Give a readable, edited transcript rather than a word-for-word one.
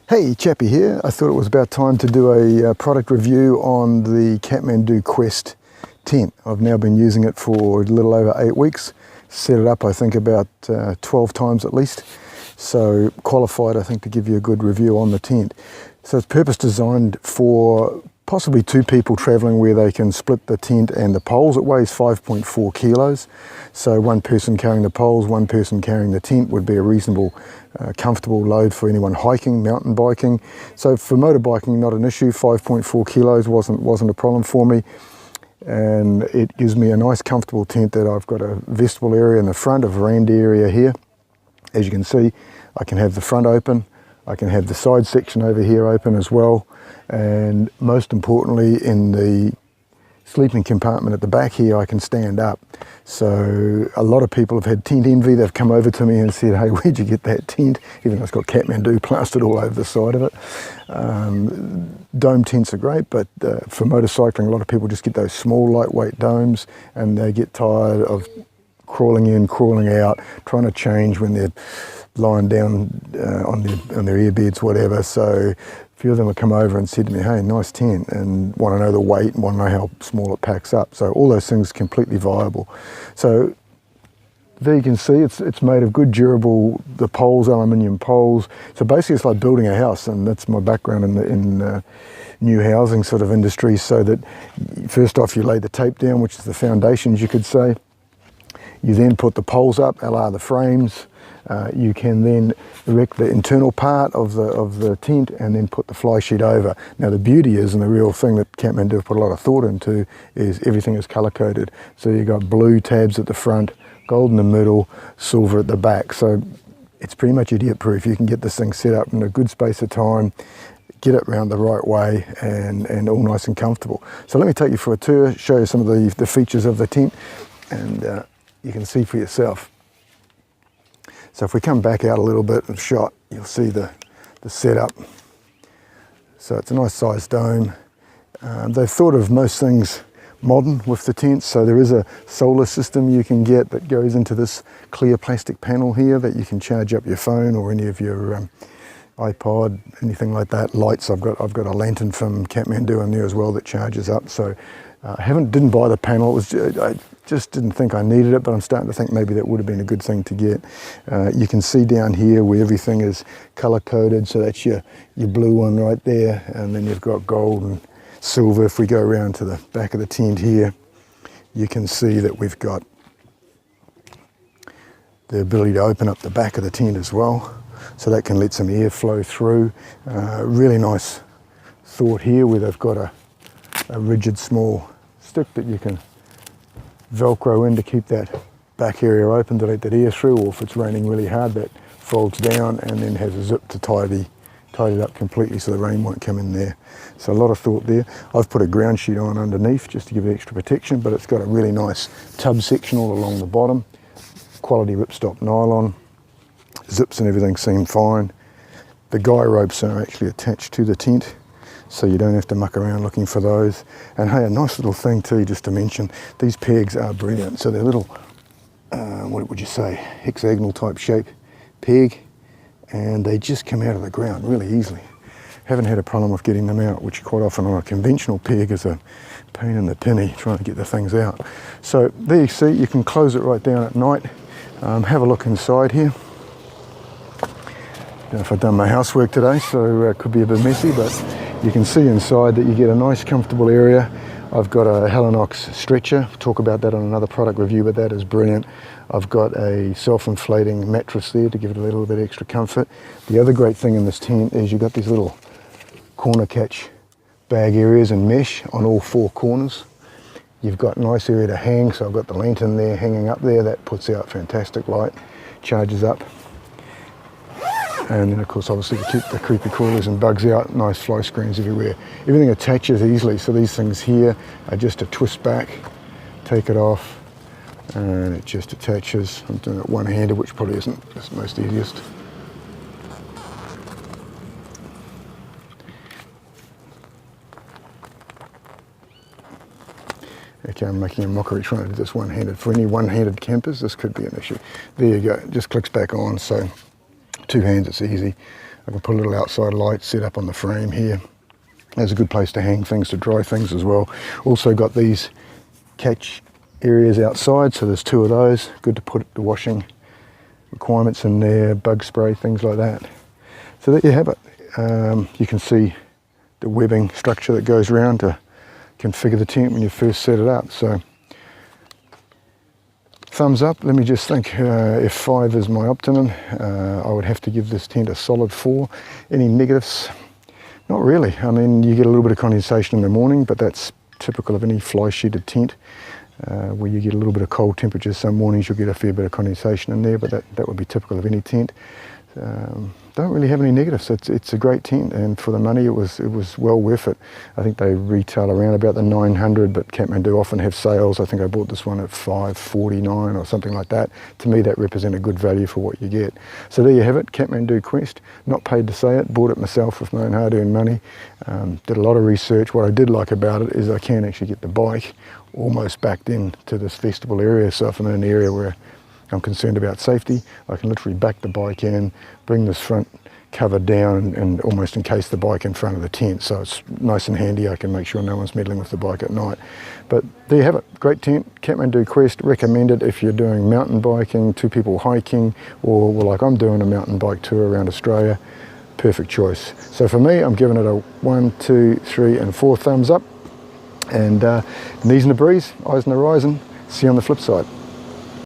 Hey, Chapee here. I thought it was about time to do a product review on the Kathmandu Quest tent. I've now been using it for a little over 8 weeks. Set it up, I think, about 12 times at least. So qualified, I think, to give you a good review on the tent. So it's purpose designed for possibly 2 people traveling where they can split the tent and the poles. It weighs 5.4 kilos. So 1 person carrying the poles, 1 person carrying the tent would be a reasonable, comfortable load for anyone hiking, mountain biking. So for motorbiking, not an issue. 5.4 kilos wasn't a problem for me. And it gives me a nice comfortable tent that I've got a vestibule area in the front, a veranda area here. As you can see, I can have the front open. I can have the side section over here open as well. And most importantly, in the sleeping compartment at the back here, I can stand up. So a lot of people have had tent envy. They've come over to me and said, hey, where'd you get that tent? Even though it's got Kathmandu plastered all over the side of it. Dome tents are great, but for motorcycling, a lot of people just get those small, lightweight domes, and they get tired of crawling in, crawling out, trying to change when they're lying down on their earbeds, whatever. So a few of them have come over and said to me, hey, nice tent, and want to know the weight and want to know how small it packs up. So all those things are completely viable. So there you can see it's made of good, durable, the poles, aluminium poles. So basically it's like building a house, and that's my background in new housing sort of industry. So that first off you lay the tape down, which is the foundations, you could say. You then put the poles up, the frames. You can then erect the internal part of the tent and then put the fly sheet over. Now the beauty is, and the real thing that Kathmandu have put a lot of thought into, is everything is color coded. So you've got blue tabs at the front, gold in the middle, silver at the back. So it's pretty much idiot proof. You can get this thing set up in a good space of time, get it around the right way, and all nice and comfortable. So let me take you for a tour, show you some of the features of the tent, and you can see for yourself. So if we come back out a little bit of shot, you'll see the setup. So it's a nice sized dome. They've thought of most things modern with the tent. So there is a solar system you can get that goes into this clear plastic panel here that you can charge up your phone or any of your iPod, anything like that. Lights, I've got a lantern from Kathmandu in there as well that charges up. So didn't buy the panel. I just didn't think I needed it, but I'm starting to think maybe that would have been a good thing to get. You can see down here where everything is color coded. So that's your blue one right there, and then you've got gold and silver. If we go around to the back of the tent here, you can see that we've got the ability to open up the back of the tent as well, so that can let some air flow through. Really nice thought here where they've got a rigid small stick that you can velcro in to keep that back area open to let that air through, or if it's raining really hard, that folds down and then has a zip to tidy it up completely so the rain won't come in there. So a lot of thought there. I've put a ground sheet on underneath just to give it extra protection, but it's got a really nice tub section all along the bottom. Quality ripstop nylon. Zips and everything seem fine. The guy ropes are actually attached to the tent, so you don't have to muck around looking for those. And hey, a nice little thing too, just to mention, these pegs are brilliant. So they're little, what would you say, hexagonal type shape peg, and they just come out of the ground really easily. Haven't had a problem with getting them out, which quite often on a conventional peg is a pain in the penny trying to get the things out. So there you see, you can close it right down at night. Have a look inside here. Don't know if I've done my housework today, so it could be a bit messy, but you can see inside that you get a nice comfortable area. I've got a Helinox stretcher. We'll talk about that on another product review, but that is brilliant. I've got a self-inflating mattress there to give it a little bit extra comfort. The other great thing in this tent is you've got these little corner catch bag areas and mesh on all 4 corners. You've got a nice area to hang, so I've got the lantern there hanging up there. That puts out fantastic light, charges up. And then of course obviously to keep the creepy crawlers and bugs out, nice fly screens everywhere. Everything attaches easily, so these things here are just a twist back, take it off, and it just attaches. I'm doing it one-handed, which probably isn't the most easiest. Okay, I'm making a mockery trying to do this one-handed. For any one-handed campers, this could be an issue. There you go, it just clicks back on. So two hands it's easy. I can put a little outside light set up on the frame here. There's a good place to hang things, to dry things as well. Also got these catch areas outside, so there's two of those. Good to put the washing requirements in there, bug spray, things like that. So there you have it. You can see the webbing structure that goes around to configure the tent when you first set it up. So thumbs up. Let me just think, if 5 is my optimum, I would have to give this tent a solid 4. Any negatives? Not really. I mean, you get a little bit of condensation in the morning, but that's typical of any fly sheeted tent, where you get a little bit of cold temperatures. Some mornings you'll get a fair bit of condensation in there, but that would be typical of any tent. Don't really have any negatives. It's a great tent, and for the money it was well worth it. I think they retail around about the 900, but Kathmandu often have sales. I think I bought this one at $549 or something like that. To me that represented good value for what you get. So there you have it, Kathmandu Quest. Not paid to say it, bought it myself with my own hard-earned money. Did a lot of research. What I did like about it is I can actually get the bike almost backed in to this festival area. So if I'm in an area where I'm concerned about safety, I can literally back the bike in, bring this front cover down and almost encase the bike in front of the tent. So it's nice and handy. I can make sure no one's meddling with the bike at night. But there you have it, great tent, Kathmandu Quest. Recommend it if you're doing mountain biking, 2 people hiking, or well, like I'm doing a mountain bike tour around Australia. Perfect choice. So for me, I'm giving it a 1, 2, 3 and 4 thumbs up. And knees in the breeze, eyes on the horizon. See you on the flip side.